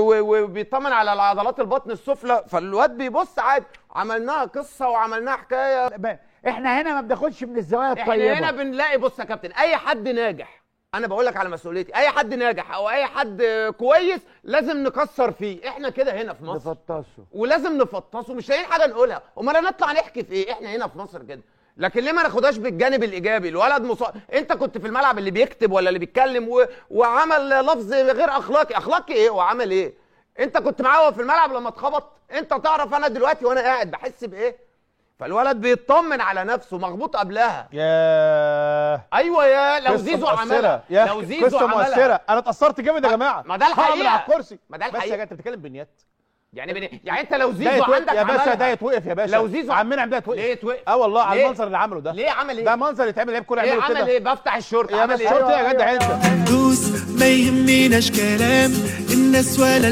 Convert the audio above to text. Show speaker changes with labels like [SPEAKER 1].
[SPEAKER 1] وبيطمن على العضلات البطن السفلى، فالواد بيبص عادي. عملناها قصه وعملناها حكايه.
[SPEAKER 2] احنا هنا ما بناخدش من الزوايا الطيبه.
[SPEAKER 1] احنا هنا بنلاقي، بص يا كابتن، اي حد ناجح، انا بقول لك على مسؤوليتي، اي حد ناجح او اي حد كويس لازم نكسر فيه. احنا كده هنا في مصر
[SPEAKER 2] نفطسه،
[SPEAKER 1] ولازم نفطسه، مش لاقيين حاجه نقولها. امال نطلع نحكي في ايه؟ احنا هنا في مصر كده. لكن ليه ما ناخدهاش بالجانب الايجابي؟ الولد انت كنت في الملعب اللي بيكتب ولا اللي بيتكلم وعمل لفظ غير اخلاقي. اخلاقي ايه وعمل ايه؟ انت كنت معاه في الملعب لما اتخبط؟ انت تعرف انا دلوقتي وانا قاعد بحس بايه؟ فالولد بيطمن على نفسه، مخبوط قبلها. ايوه لو زيزو عملها، لو زيزو عملها
[SPEAKER 3] مؤثره. انا اتاثرت جامد يا جماعه.
[SPEAKER 1] ما ده الحقيقه
[SPEAKER 3] على الكرسي.
[SPEAKER 1] ما ده
[SPEAKER 3] الحقيقه. بس يا جماعه انت بتتكلم بنيات.
[SPEAKER 1] يعني انت لو زيزو عندك
[SPEAKER 3] يا باشا ده يتوقف يا باشا.
[SPEAKER 1] لو زيزو
[SPEAKER 3] عمنا ده يتوقف.
[SPEAKER 1] ليه يتوقف؟
[SPEAKER 3] والله على المنظر اللي عمله ده.
[SPEAKER 1] ليه عمل ايه؟
[SPEAKER 3] ده منظر يتعمل لعيب كوره يعمله كده.
[SPEAKER 1] عمل ايه؟ بفتح الشورت.
[SPEAKER 3] عمل ايه؟ الشورت يا جدع انت.
[SPEAKER 4] دوس ما يهمناش كلام الناس ولا